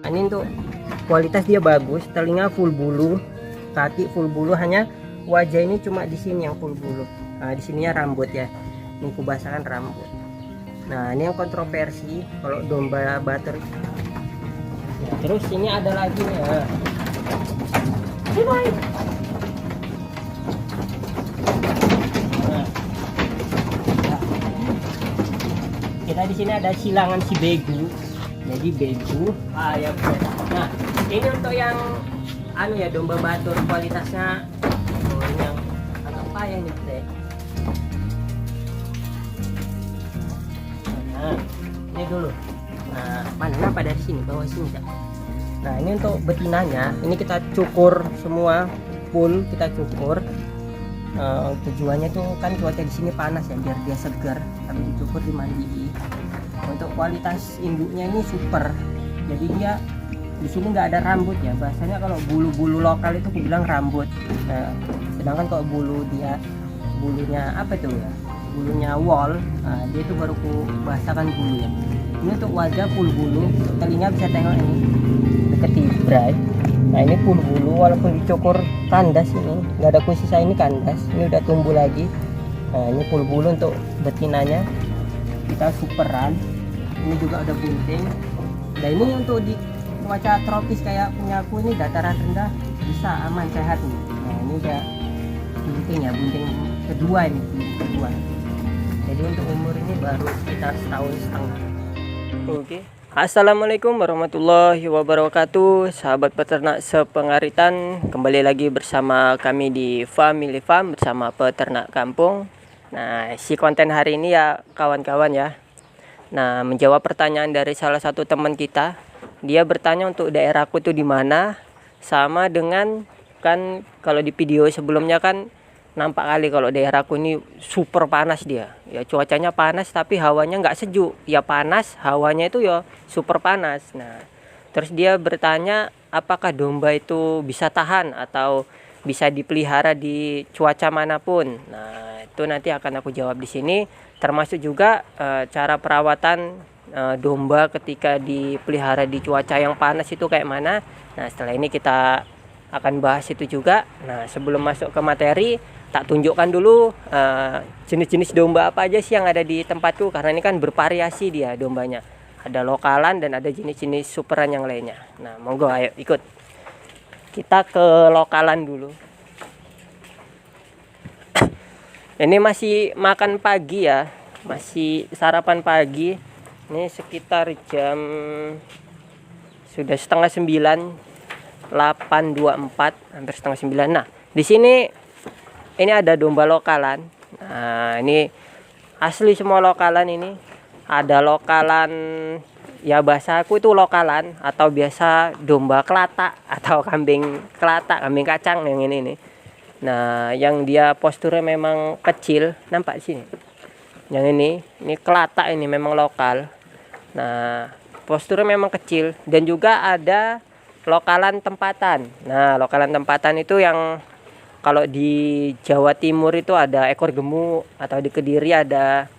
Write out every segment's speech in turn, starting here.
Nah, ini untuk kualitas dia bagus, telinga full bulu, kaki full bulu, hanya wajah ini cuma di sini yang full bulu. Nah, di sininya rambut ya. Ini kubasakan rambut. Nah, ini yang kontroversi kalau domba Batur. Nah, terus ini ada lagi nih. Nah. Kita di sini ada silangan si begu. Jadi begu ya. Nah, ini untuk yang anu ya, domba Batur kualitasnya. Oh, ini yang agak payah nih, deh. Nah, ini dulu. Nah, mana pada di sini, bawah sini ya. Nah, ini untuk betinanya, ini kita cukur semua full, kita cukur. Tujuannya tuh kan cuaca di sini panas ya, biar dia segar, tapi dicukur dimandiin. Untuk kualitas induknya ini super, jadi dia di sini nggak ada rambut ya. Bahasanya kalau bulu-bulu lokal itu aku bilang rambut. Nah, sedangkan kalau bulunya apa tuh ya, bulunya wol, nah, dia itu baru ku bahasakan bulu ya. Ini untuk wajah full bulu, untuk telinga bisa tengok ini deketin bright. Nah, ini full bulu walaupun dicukur kandas, ini nggak ada sisa, ini kandas, ini udah tumbuh lagi. Nah, ini full bulu untuk betinanya, kita superan. Ini juga ada bunting. Nah, ini untuk di cuaca tropis kayak punya aku ini, dataran rendah, bisa aman sehat nih. Nah, ini udah bunting ya, bunting kedua ini, bunting kedua. Jadi untuk umur ini baru sekitar setahun setengah. Oke. Assalamualaikum warahmatullahi wabarakatuh, sahabat peternak sepengaritan. Kembali lagi bersama kami di Family Farm bersama peternak kampung. Nah, si konten hari ini ya kawan-kawan ya. Nah, menjawab pertanyaan dari salah satu teman kita. Dia bertanya untuk daerahku itu di mana, sama dengan kan kalau di video sebelumnya kan nampak kali kalau daerahku ini super panas dia. Ya cuacanya panas tapi hawanya nggak sejuk. Ya panas, hawanya itu ya super panas. Nah, terus dia bertanya apakah domba itu bisa tahan atau bisa dipelihara di cuaca manapun. Nah, itu nanti akan aku jawab di sini. Termasuk juga cara perawatan domba ketika dipelihara di cuaca yang panas itu kayak mana. Nah, setelah ini kita akan bahas itu juga. Nah, sebelum masuk ke materi, tak tunjukkan dulu jenis-jenis domba apa aja sih yang ada di tempatku, karena ini kan bervariasi dia dombanya. Ada lokalan dan ada jenis-jenis superan yang lainnya. Nah, monggo ayo ikut. Kita ke lokalan dulu. Ini masih makan pagi ya, masih sarapan pagi. Ini sekitar jam sudah setengah 9, 8.24, hampir setengah 9. Nah, di sini ini ada domba lokalan. Nah, ini asli semua lokalan ini. Ada lokalan ya, bahasa aku itu lokalan atau biasa domba kelatak atau kambing kelatak, kambing kacang yang ini nih. Nah, yang dia posturnya memang kecil, nampak di sini. Yang ini kelatak, ini memang lokal. Nah, posturnya memang kecil, dan juga ada lokalan tempatan. Nah, lokalan tempatan itu yang kalau di Jawa Timur itu ada ekor gemuk, atau di Kediri ada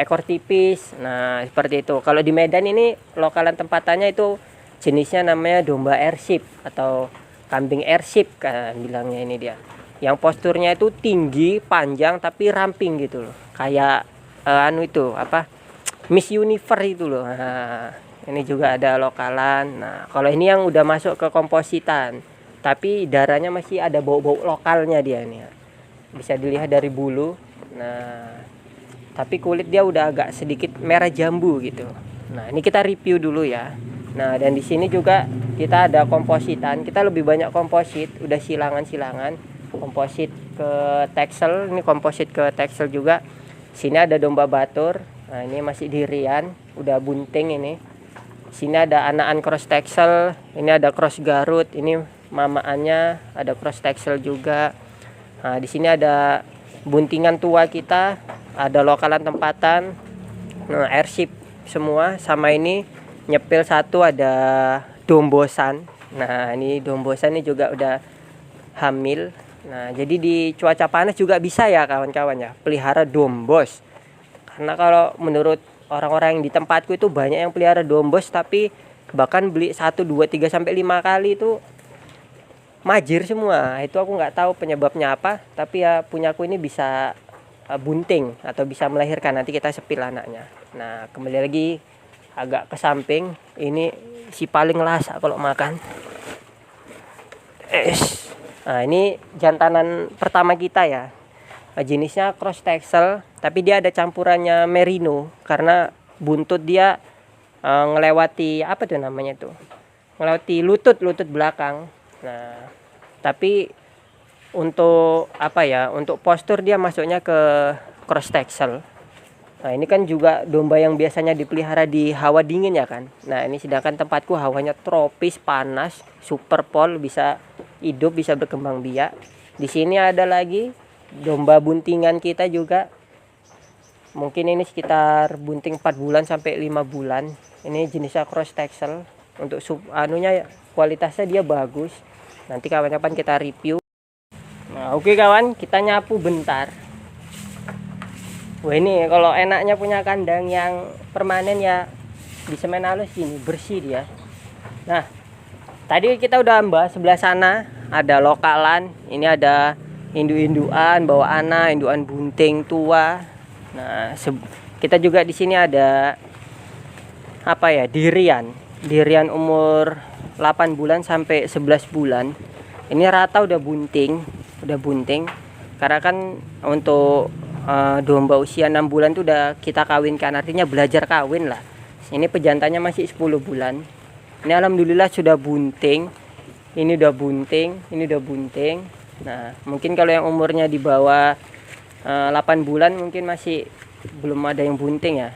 ekor tipis. Nah, seperti itu. Kalau di Medan ini lokalan tempatannya itu jenisnya namanya domba airship atau kambing airship kan bilangnya ini dia. Yang posturnya itu tinggi, panjang tapi ramping gitu loh. Kayak itu apa? Miss Universe itu loh. Nah, ini juga ada lokalan. Nah, kalau ini yang udah masuk ke kompositan, tapi darahnya masih ada bau-bau lokalnya dia nih. Bisa dilihat dari bulu. Nah, tapi kulit dia udah agak sedikit merah jambu gitu. Nah, ini kita review dulu ya. Nah, dan di sini juga kita ada kompositan. Kita lebih banyak komposit, udah silangan-silangan. Komposit ke Texel, ini komposit ke Texel juga. Sini ada domba Batur. Nah, ini masih dirian, udah bunting ini. Sini ada anakan cross Texel, ini ada cross Garut, ini mamaannya ada cross Texel juga. Nah, di sini ada buntingan tua kita, ada lokalan tempatan. Nah, airship semua, sama ini nyepil satu ada dombosan. Nah, ini dombosan ini juga udah hamil. Nah, jadi di cuaca panas juga bisa ya kawan-kawan ya, pelihara dombos. Karena kalau menurut orang-orang yang di tempatku itu banyak yang pelihara dombos, tapi bahkan beli 1, 2, 3 sampai 5 kali itu majir semua. Itu aku nggak tahu penyebabnya apa, tapi ya punyaku ini bisa bunting atau bisa melahirkan. Nanti kita sepil anaknya. Nah, kembali lagi agak ke samping, ini si paling lasak kalau makan. Nah, ini jantanan pertama kita ya. Jenisnya cross texel, tapi dia ada campurannya merino karena buntut dia ngelewati apa tuh namanya tuh, ngelewati lutut belakang. Nah, tapi untuk apa ya, untuk postur dia masuknya ke cross texel. Nah, ini kan juga domba yang biasanya dipelihara di hawa dingin ya kan. Nah, ini sedangkan tempatku hawanya tropis, panas, super pol, bisa hidup, bisa berkembang biak. Di sini ada lagi domba buntingan kita juga. Mungkin ini sekitar bunting 4 bulan sampai 5 bulan. Ini jenisnya cross texel. Untuk anunya kualitasnya dia bagus. Nanti kapan-kapan kita review. Nah, oke kawan, kita nyapu bentar. Wah, ini kalau enaknya punya kandang yang permanen ya di semen halus gini, bersih dia. Nah, tadi kita udah bahas sebelah sana ada lokalan, ini ada induk-indukan bawa anak, indukan bunting tua. Nah, kita juga di sini ada apa ya, dirian umur 8 bulan sampai 11 bulan. Ini rata udah bunting karena kan untuk domba usia 6 bulan itu udah kita kawinkan, artinya belajar kawin lah. Ini pejantannya masih 10 bulan. Ini alhamdulillah sudah bunting. Ini udah bunting. Nah, mungkin kalau yang umurnya di bawah 8 bulan mungkin masih belum ada yang bunting ya.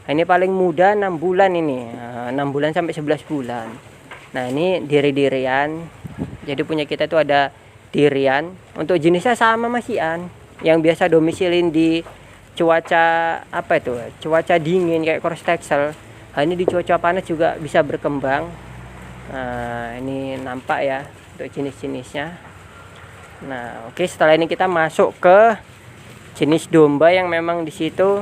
Nah, ini paling muda 6 bulan ini. 6 bulan sampai 11 bulan. Nah, ini diri-dirian. Jadi punya kita itu ada dirian. Untuk jenisnya sama masihan, yang biasa domisilin di cuaca apa itu, cuaca dingin kayak cross texel. Nah, ini di cuaca panas juga bisa berkembang. Nah, ini nampak ya untuk jenis-jenisnya. Nah, oke, setelah ini kita masuk ke jenis domba yang memang di situ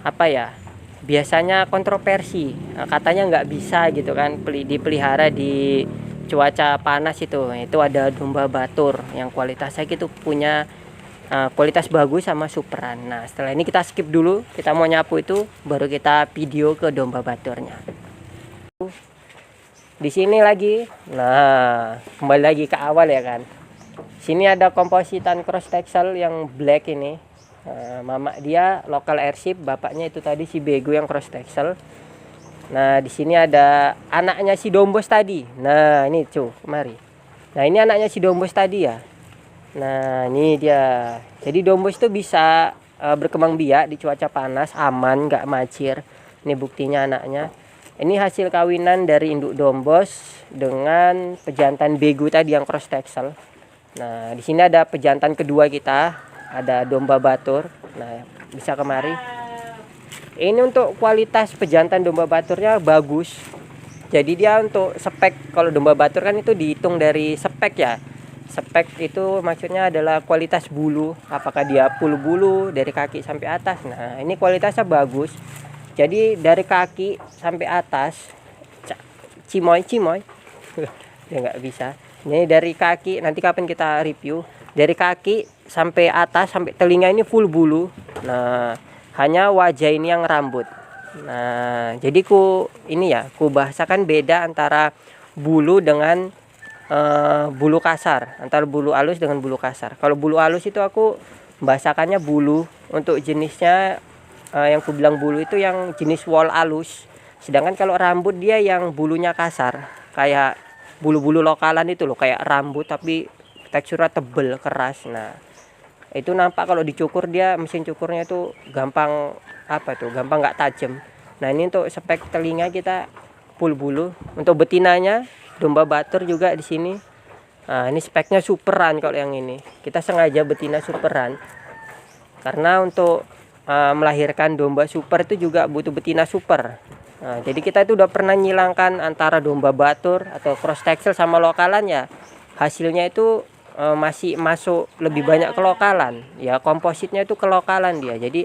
apa ya, biasanya kontroversi. Nah, katanya nggak bisa gitu kan dipelihara di cuaca panas. Itu ada domba batur yang kualitasnya gitu, punya kualitas bagus sama superan. Nah, setelah ini kita skip dulu, kita mau nyapu itu baru kita video ke domba baturnya. Di sini lagi, nah kembali lagi ke awal ya kan. Sini ada kompositan cross texel yang black ini. Mama dia lokal airship, bapaknya itu tadi si bego yang cross texel. Nah, di sini ada anaknya si dombos tadi. Nah, ini cuy, mari. Nah, ini anaknya si dombos tadi ya. Nah, ini dia. Jadi dombos itu bisa berkembang biak di cuaca panas, aman, nggak macir. Ini buktinya anaknya. Ini hasil kawinan dari induk dombos dengan pejantan begu tadi yang cross texel. Nah, di sini ada pejantan kedua kita, ada domba batur. Nah, bisa kemari. Ini untuk kualitas pejantan domba baturnya bagus. Jadi dia untuk spek, kalau domba batur kan itu dihitung dari spek ya. Spek itu maksudnya adalah kualitas bulu, apakah dia full bulu dari kaki sampai atas. Nah, ini kualitasnya bagus. Jadi dari kaki sampai atas, cimoy ya nggak bisa. Ini dari kaki, nanti kapan kita review. Dari kaki sampai atas sampai telinga ini full bulu. Nah, hanya wajah ini yang rambut. Nah, jadi ku bahasakan beda antara bulu dengan bulu kasar, antara bulu halus dengan bulu kasar. Kalau bulu halus itu aku bahasakannya bulu. Untuk jenisnya yang ku bilang bulu itu yang jenis wool halus. Sedangkan kalau rambut dia yang bulunya kasar, kayak bulu-bulu lokalan itu loh, kayak rambut tapi teksturnya tebel, keras. Nah, itu nampak kalau dicukur dia, mesin cukurnya itu gampang gampang nggak tajam. Nah, ini untuk spek telinga kita full bulu. Untuk betinanya domba batur juga di sini. Nah, ini speknya superan. Kalau yang ini kita sengaja betina superan karena untuk melahirkan domba super itu juga butuh betina super. Nah, jadi kita itu udah pernah nyilangkan antara domba batur atau cross texel sama lokalan ya. Hasilnya itu masih masuk lebih banyak ke lokalan ya, kompositnya itu ke lokalan dia, jadi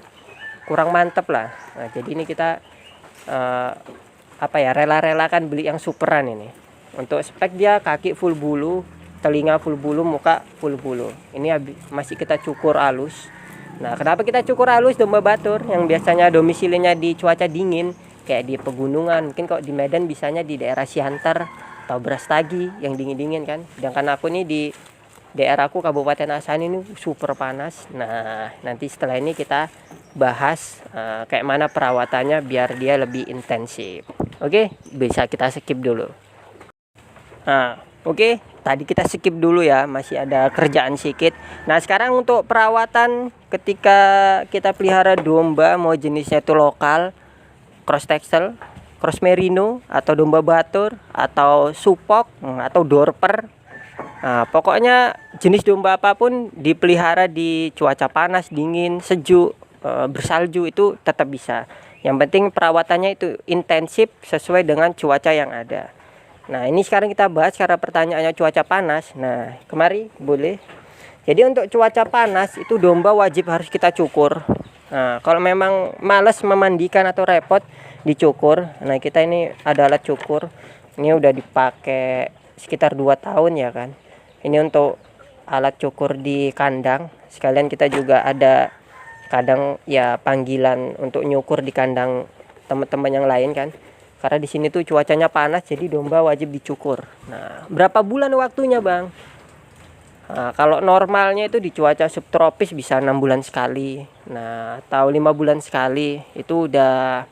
kurang mantep lah. Nah, jadi ini kita apa ya, rela-relakan beli yang superan ini. Untuk spek dia kaki full bulu, telinga full bulu, muka full bulu. Ini masih kita cukur halus. Nah, kenapa kita cukur halus domba Batur yang biasanya domisilinya di cuaca dingin kayak di pegunungan? Mungkin kalau di Medan bisanya di daerah Siantar atau Brastagi yang dingin-dingin kan. Sedangkan aku nih di daerahku Kabupaten Asahan ini super panas. Nah, nanti setelah ini kita bahas kayak mana perawatannya biar dia lebih intensif. Oke, bisa kita skip dulu. Nah, oke, tadi kita skip dulu ya, masih ada kerjaan sedikit. Nah, sekarang untuk perawatan ketika kita pelihara domba, mau jenisnya itu lokal, cross texel, cross merino, atau domba Batur, atau supok, atau dorper. Nah, pokoknya jenis domba apapun dipelihara di cuaca panas, dingin, sejuk, bersalju itu tetap bisa. Yang penting perawatannya itu intensif sesuai dengan cuaca yang ada. Nah, ini sekarang kita bahas cara pertanyaannya cuaca panas. Nah, kemari boleh. Jadi untuk cuaca panas itu domba wajib harus kita cukur. Nah, kalau memang males memandikan atau repot dicukur. Nah, kita ini ada alat cukur. Ini udah dipakai sekitar 2 tahun ya kan. Ini untuk alat cukur di kandang. Sekalian kita juga ada kadang ya panggilan untuk nyukur di kandang teman-teman yang lain kan. Karena di sini tuh cuacanya panas, jadi domba wajib dicukur. Nah, berapa bulan waktunya, Bang? Nah, kalau normalnya itu di cuaca subtropis bisa 6 bulan sekali. Nah, atau 5 bulan sekali. Itu udah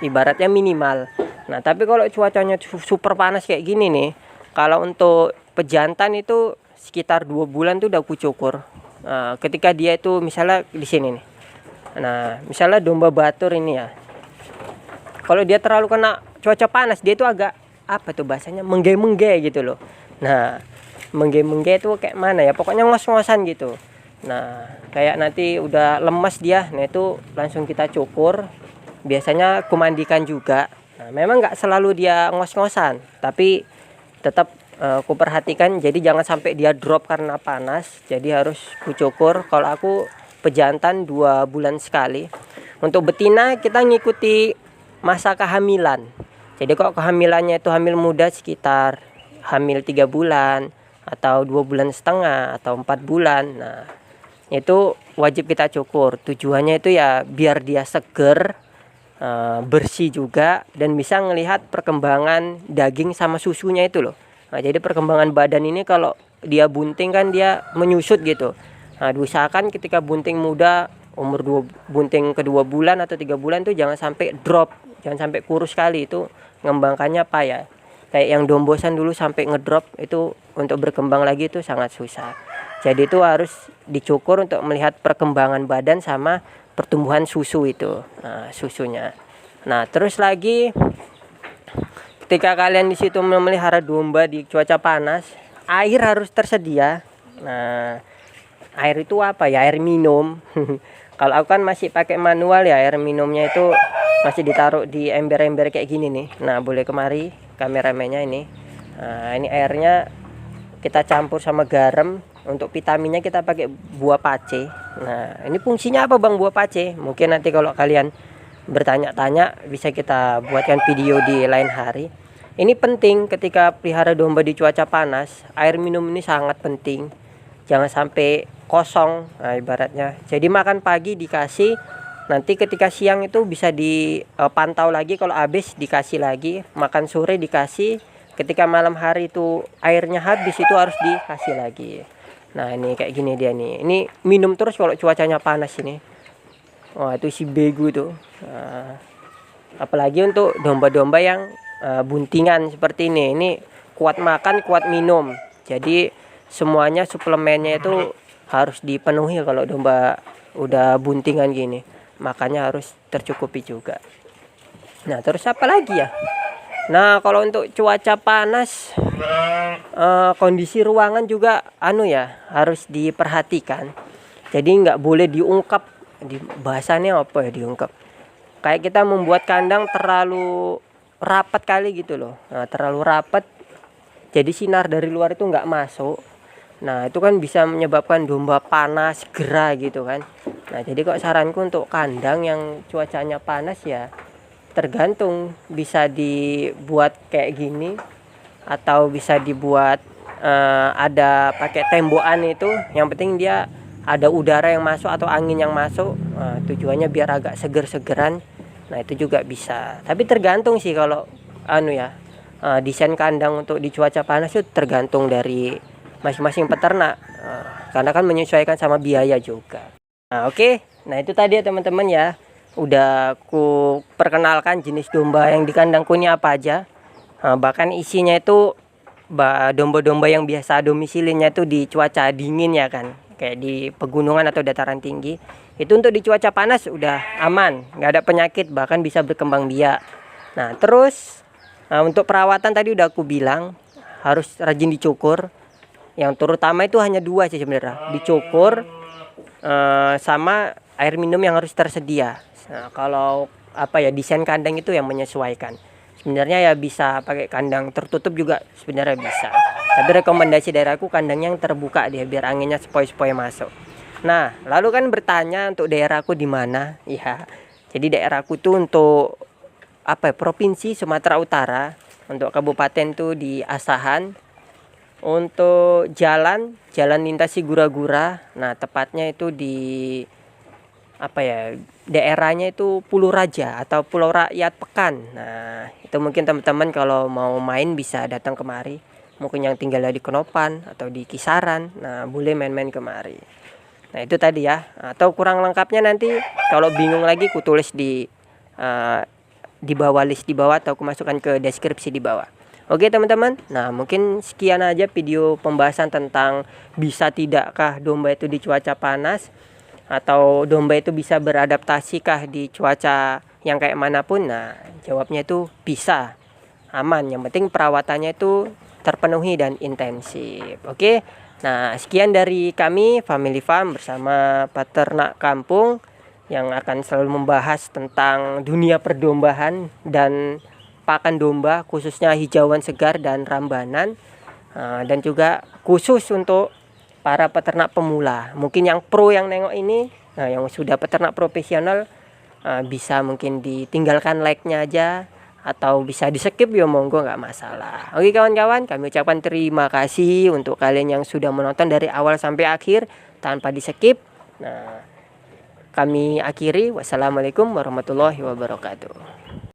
ibaratnya minimal. Nah, tapi kalau cuacanya super panas kayak gini nih, kalau untuk pejantan itu sekitar 2 bulan tuh udah aku cukur. Nah, ketika dia itu misalnya di sini nih. Nah, misalnya domba Batur ini ya. Kalau dia terlalu kena cuaca panas, dia itu agak apa tuh bahasanya, mengge-mengge gitu loh. Nah, mengge-mengge itu kayak mana ya? Pokoknya ngos-ngosan gitu. Nah, kayak nanti udah lemas dia. Nah, itu langsung kita cukur. Biasanya kumandikan juga. Nah, memang nggak selalu dia ngos-ngosan, tapi tetap aku perhatikan, jadi jangan sampai dia drop karena panas. Jadi harus kucukur. Kalau aku pejantan 2 bulan sekali. Untuk betina kita ngikuti masa kehamilan. Jadi kalau kehamilannya itu hamil muda sekitar hamil 3 bulan atau 2 bulan setengah atau 4 bulan. Nah, itu wajib kita cukur. Tujuannya itu ya biar dia seger, bersih juga, dan bisa melihat perkembangan daging sama susunya itu loh. Nah, jadi perkembangan badan ini kalau dia bunting kan dia menyusut gitu. Nah, diusahakan ketika bunting muda umur bunting kedua bulan atau 3 bulan tuh jangan sampai drop, jangan sampai kurus sekali, itu ngembangkannya payah. Kayak yang dombosan dulu sampai ngedrop itu untuk berkembang lagi itu sangat susah. Jadi itu harus dicukur untuk melihat perkembangan badan sama pertumbuhan susu itu, susunya. Nah, terus lagi ketika kalian di situ memelihara domba di cuaca panas, air harus tersedia. Nah, air itu apa ya? Air minum. Kalau aku kan masih pakai manual ya, air minumnya itu masih ditaruh di ember-ember kayak gini nih. Nah, boleh kemari kameramennya ini. Nah, ini airnya kita campur sama garam. Untuk vitaminnya kita pakai buah pace. Nah, ini fungsinya apa Bang buah pace? Mungkin nanti kalau kalian bertanya-tanya bisa kita buatkan video di lain hari. Ini penting ketika pelihara domba di cuaca panas. Air minum ini sangat penting. Jangan sampai kosong, nah, ibaratnya. Jadi makan pagi dikasih, nanti ketika siang itu bisa dipantau lagi, kalau habis dikasih lagi. Makan sore dikasih, ketika malam hari itu airnya habis itu harus dikasih lagi. Nah, ini kayak gini dia nih. Ini minum terus kalau cuacanya panas ini. Wah, itu si begu tuh. Nah, apalagi untuk domba-domba yang buntingan seperti ini. Ini kuat makan, kuat minum. Jadi semuanya suplemennya itu harus dipenuhi kalau domba udah buntingan gini. Makanya harus tercukupi juga. Nah, terus apa lagi ya? Nah, kalau untuk cuaca panas, kondisi ruangan juga harus diperhatikan. Jadi nggak boleh diungkap, di bahasanya apa ya, diungkap. Kayak kita membuat kandang terlalu rapat kali gitu loh. Nah, terlalu rapat, jadi sinar dari luar itu nggak masuk. Nah, itu kan bisa menyebabkan domba panas, gerah gitu kan. Nah, jadi kok saranku untuk kandang yang cuacanya panas ya tergantung, bisa dibuat kayak gini atau bisa dibuat ada pakai tembokan itu. Yang penting dia ada udara yang masuk atau angin yang masuk. Tujuannya biar agak seger-segeran. Nah itu juga bisa. Tapi tergantung sih kalau desain kandang untuk di cuaca panas itu tergantung dari masing-masing peternak. Karena kan menyesuaikan sama biaya juga. Nah oke. Nah itu tadi ya teman-teman ya. Udah aku perkenalkan jenis domba yang di kandangku ini apa aja. Bahkan isinya itu domba-domba yang biasa domisilinya itu di cuaca dingin ya kan, kayak di pegunungan atau dataran tinggi. Itu untuk di cuaca panas udah aman, nggak ada penyakit, bahkan bisa berkembang biak. Nah terus untuk perawatan tadi udah aku bilang harus rajin dicukur. Yang terutama itu hanya 2 sih sebenarnya, dicukur sama air minum yang harus tersedia. Nah kalau desain kandang itu yang menyesuaikan. Sebenarnya ya bisa pakai kandang tertutup juga sebenarnya bisa. Tapi rekomendasi dari aku kandang yang terbuka dia biar anginnya sepoi-sepoi masuk. Nah, lalu kan bertanya untuk daerahku di mana? Ya. Jadi daerahku tuh untuk Provinsi Sumatera Utara. Untuk kabupaten tuh di Asahan. Untuk jalan lintas Sigura-gura. Nah, tepatnya itu di daerahnya itu Pulau Raja atau Pulau Rakyat Pekan. Nah itu mungkin teman-teman kalau mau main bisa datang kemari, mungkin yang tinggal di Kenopan atau di Kisaran. Nah boleh main-main kemari. Nah itu tadi ya. Atau kurang lengkapnya nanti kalau bingung lagi ku tulis di bawah list di bawah, atau aku masukkan ke deskripsi di bawah. Oke teman-teman, nah mungkin sekian aja video pembahasan tentang bisa tidakkah domba itu di cuaca panas, atau domba itu bisa beradaptasikah di cuaca yang kayak manapun. Nah jawabnya itu bisa, aman, yang penting perawatannya itu terpenuhi dan intensif. Oke, nah sekian dari kami Family Farm bersama peternak kampung yang akan selalu membahas tentang dunia perdombahan dan pakan domba, khususnya hijauan segar dan rambanan, dan juga khusus untuk para peternak pemula. Mungkin yang pro yang nengok ini, nah yang sudah peternak profesional bisa mungkin ditinggalkan like-nya aja, atau bisa di skip ya monggo, nggak masalah. Oke kawan-kawan, kami ucapkan terima kasih untuk kalian yang sudah menonton dari awal sampai akhir tanpa di skip. Nah kami akhiri, wassalamualaikum warahmatullahi wabarakatuh.